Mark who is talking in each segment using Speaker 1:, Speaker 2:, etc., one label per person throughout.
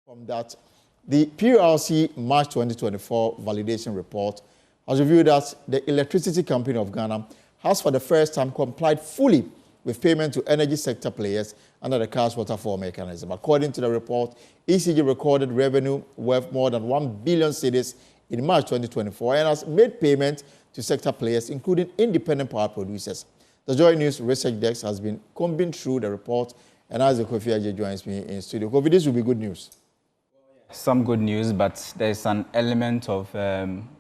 Speaker 1: From that, the PURC March 2024 validation report has revealed that the Electricity Company of Ghana has for the first time complied fully with payment to energy sector players under the cash waterfall mechanism. According to the report, ECG recorded revenue worth more than 1 billion cedis in March 2024 and has made payment to sector players, including independent power producers. The Joy News Research Desk has been combing through the report, and Isaac Kofi Aje joins me in studio. Kofi, this will be good news.
Speaker 2: Some good news, but there's an element of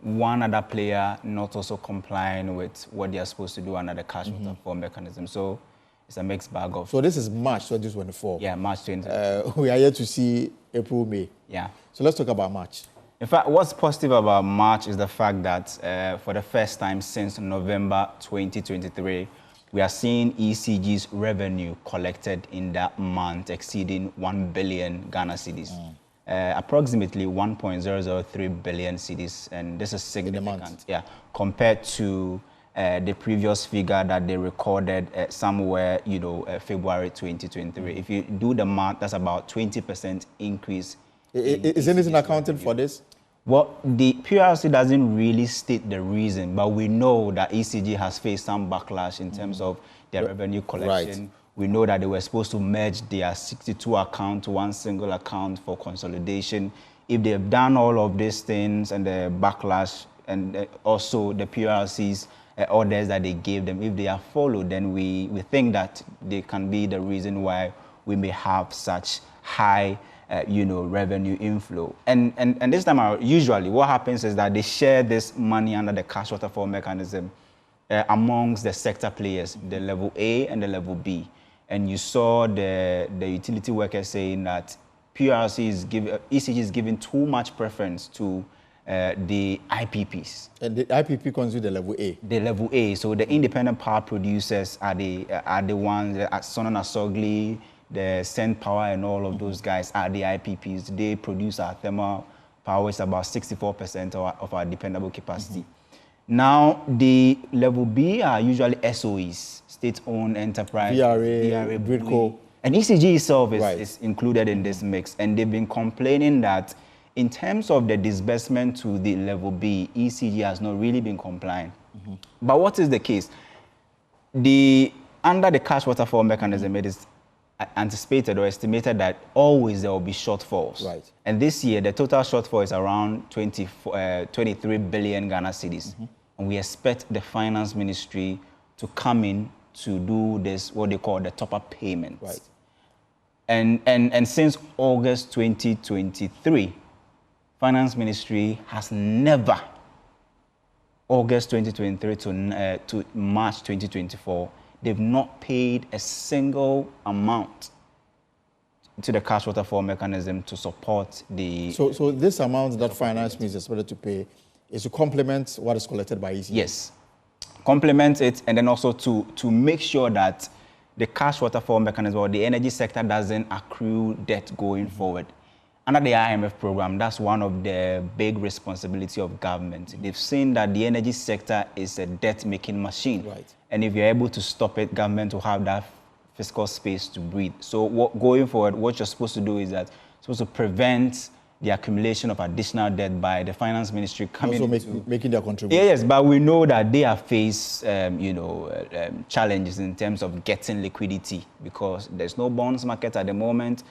Speaker 2: one other player not also complying with what they are supposed to do under the cash waterfall mechanism. So it's a mixed bag of...
Speaker 1: So this is March 2024.
Speaker 2: Yeah, March 2024.
Speaker 1: We are yet to see April, May.
Speaker 2: Yeah.
Speaker 1: So let's talk about March.
Speaker 2: In fact, what's positive about March is the fact that for the first time since November 2023, we are seeing ECG's revenue collected in that month exceeding 1 billion Ghana cedis. Approximately 1.003 billion cedis, and this is significant, yeah, compared to the previous figure that they recorded somewhere, February 2023. If you do the math, that's about 20% increase.
Speaker 1: Is anything accounted for this?
Speaker 2: Well, the PURC doesn't really state the reason, but we know that ECG has faced some backlash in terms of their revenue collection. Right. We know that they were supposed to merge their 62 accounts to one single account for consolidation. If they've done all of these things and the backlash and also the PURC's orders that they gave them, if they are followed, then we think that they can be the reason why we may have such high revenue inflow. And this time out, usually what happens is that they share this money under the cash waterfall mechanism amongst the sector players, the level A and the level B. And you saw the utility workers saying that ECG is giving too much preference to the IPPs. And the
Speaker 1: IPP constitutes the level A?
Speaker 2: The level A. So the independent power producers are the ones, Son and Asogli, the Send Power and all of those guys are the IPPs. They produce our thermal power, it's about 64% of our dependable capacity. Now, the level B are usually SOEs, state-owned enterprise,
Speaker 1: VRA, Gridco.
Speaker 2: And ECG itself is included in this mix. And they've been complaining that in terms of the disbursement to the level B, ECG has not really been complying. But what is the case? Under the cash waterfall mechanism, it is anticipated or estimated that always there will be shortfalls.
Speaker 1: Right.
Speaker 2: And this year, the total shortfall is around 23 billion Ghana cedis. And we expect the finance ministry to come in to do this, what they call the top-up payment.
Speaker 1: Right.
Speaker 2: And since August 2023, finance ministry has never, August 2023 to March 2024, they've not paid a single amount to the cash waterfall mechanism to support the...
Speaker 1: So this amount that finance ministry is expected to pay is to complement what is collected by ECG?
Speaker 2: Yes. Complement it, and then also to make sure that the cash waterfall mechanism or the energy sector doesn't accrue debt going forward. Under the IMF program, that's one of the big responsibility of government. They've seen that the energy sector is a debt-making machine.
Speaker 1: Right.
Speaker 2: And if you're able to stop it, government will have that fiscal space to breathe. So going forward, what you're supposed to do is that you're supposed to prevent the accumulation of additional debt by the finance ministry coming
Speaker 1: also making their contribution.
Speaker 2: Yes, but we know that they have faced, challenges in terms of getting liquidity because there's no bonds market at the moment.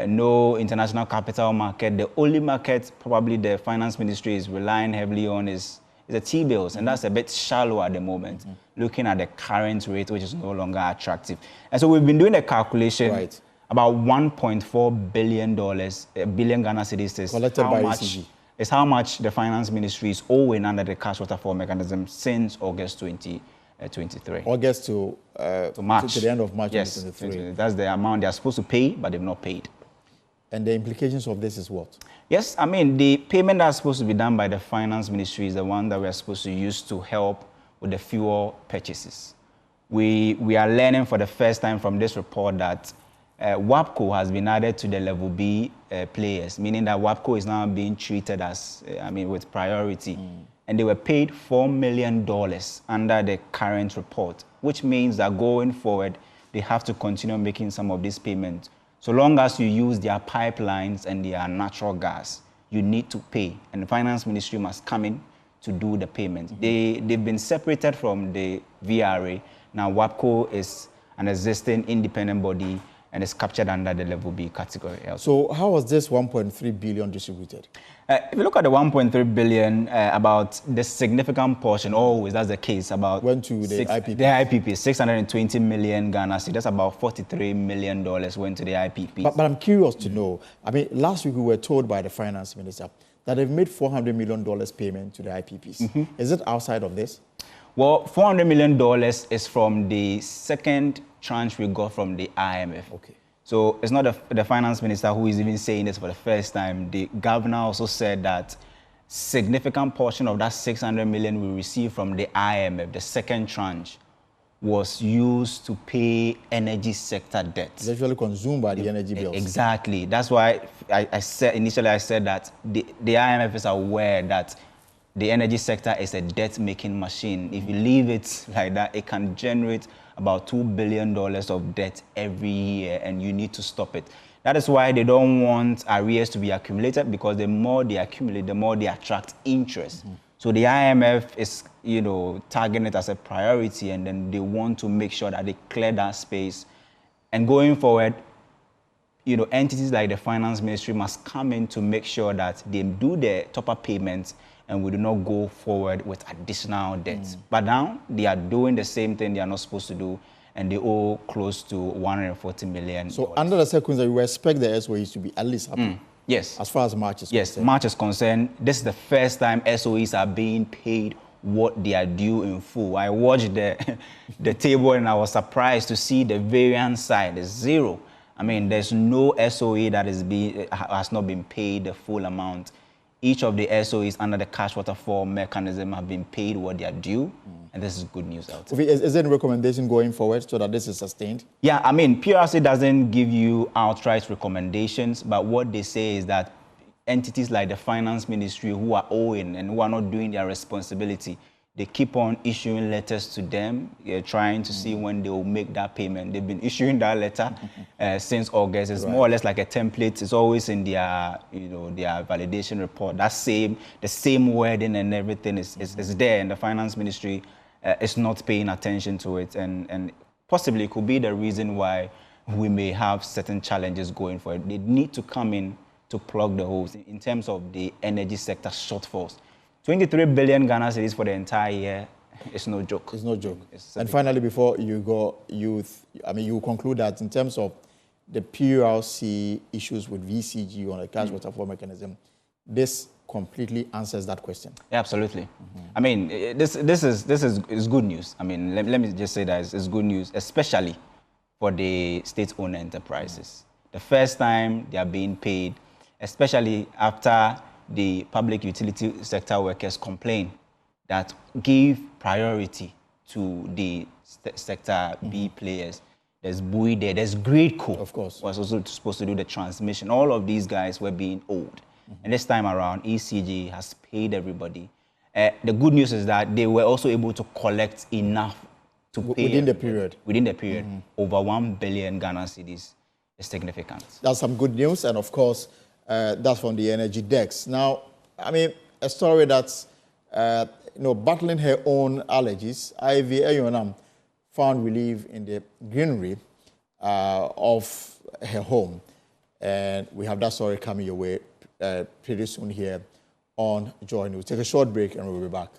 Speaker 2: No international capital market. The only market probably the finance ministry is relying heavily on is the T-bills, and that's a bit shallow at the moment, looking at the current rate, which is no longer attractive. And so we've been doing a calculation, about $1.4 billion Ghana cedis is
Speaker 1: collected by ECG.
Speaker 2: Is how much the finance ministry is owing under the cash waterfall mechanism since August 2023.
Speaker 1: August to March. To the end of March 2023.
Speaker 2: That's the amount they are supposed to pay, but they've not paid.
Speaker 1: And the implications of this is what?
Speaker 2: Yes, I mean, the payment that's supposed to be done by the finance ministry is the one that we are supposed to use to help with the fuel purchases. We are learning for the first time from this report that WAPCO has been added to the level B players, meaning that WAPCO is now being treated as, with priority. And they were paid $4 million under the current report, which means that going forward, they have to continue making some of these payments So long as you use their pipelines and their natural gas, you need to pay. And the finance ministry must come in to do the payment. They've been separated from the VRA. Now WAPCO is an existing independent body and is captured under the level B category.
Speaker 1: So how was this 1.3 billion distributed?
Speaker 2: If you look at the 1.3 billion, about the significant portion, always that's the case, about
Speaker 1: went to the IPP.
Speaker 2: The IPP, 620 million Ghana cedis. That's about $43 million went to the IPP.
Speaker 1: But I'm curious to know. I mean, last week we were told by the finance minister that they've made $400 million payment to the IPPs. Is it outside of this?
Speaker 2: Well, $400 million is from the second tranche we got from the IMF.
Speaker 1: Okay.
Speaker 2: So it's not the finance minister who is even saying this for the first time. The governor also said that significant portion of that 600 million we received from the IMF, the second tranche, was used to pay energy sector debt.
Speaker 1: It's actually consumed by the energy bills.
Speaker 2: Exactly. That's why I said initially that the IMF is aware that the energy sector is a debt-making machine. If you leave it like that, it can generate about $2 billion of debt every year, and you need to stop it. That is why they don't want arrears to be accumulated, because the more they accumulate, the more they attract interest. So the IMF is, targeting it as a priority, and then they want to make sure that they clear that space. And going forward, entities like the finance ministry must come in to make sure that they do their top-up payments and we do not go forward with additional debts. But now they are doing the same thing they are not supposed to do, and they owe close to $140 million.
Speaker 1: So under the circumstances, we expect the SOEs to be at least happy.
Speaker 2: Yes.
Speaker 1: As far as March is concerned.
Speaker 2: Yes, March is concerned. This is the first time SOEs are being paid what they are due in full. I watched the table and I was surprised to see the variance side is zero. I mean, there's no SOE that has not been paid the full amount. Each of the SOEs under the cash waterfall mechanism have been paid what they are due, and this is good news out.
Speaker 1: Is there any recommendation going forward so that this is sustained?
Speaker 2: Yeah, I mean, PURC doesn't give you outright recommendations, but what they say is that entities like the finance ministry who are owing and who are not doing their responsibility, they keep on issuing letters to them, trying to see when they will make that payment. They've been issuing that letter since August. It's more or less like a template. It's always in their, their validation report. The same wording and everything is there, and the finance ministry is not paying attention to it, and possibly it could be the reason why we may have certain challenges going forward. They need to come in to plug the holes in terms of the energy sector shortfalls. 23 billion Ghana cedis for the entire year. It's no joke.
Speaker 1: It's no joke. And finally, before you go, you conclude that in terms of the PURC issues with ECG on the cash waterfall mechanism, this completely answers that question.
Speaker 2: Yeah, absolutely. I mean, this is good news. I mean, let me just say that it's good news, especially for the state-owned enterprises. The first time they are being paid, especially after the public utility sector workers complain that give priority to the sector B players. There's Bui there, there's Gradeco,
Speaker 1: of course,
Speaker 2: was also supposed to do the transmission. All of these guys were being owed. And this time around, ECG has paid everybody. The good news is that they were also able to collect enough to pay
Speaker 1: within the period.
Speaker 2: Within the period, over 1 billion Ghana cedis is significant.
Speaker 1: That's some good news, and of course, that's from the energy desk. Now, I mean, a story that's, battling her own allergies. Ivy Ayonam found relief in the greenery of her home. And we have that story coming your way pretty soon here on Joy News. Take a short break and we'll be back.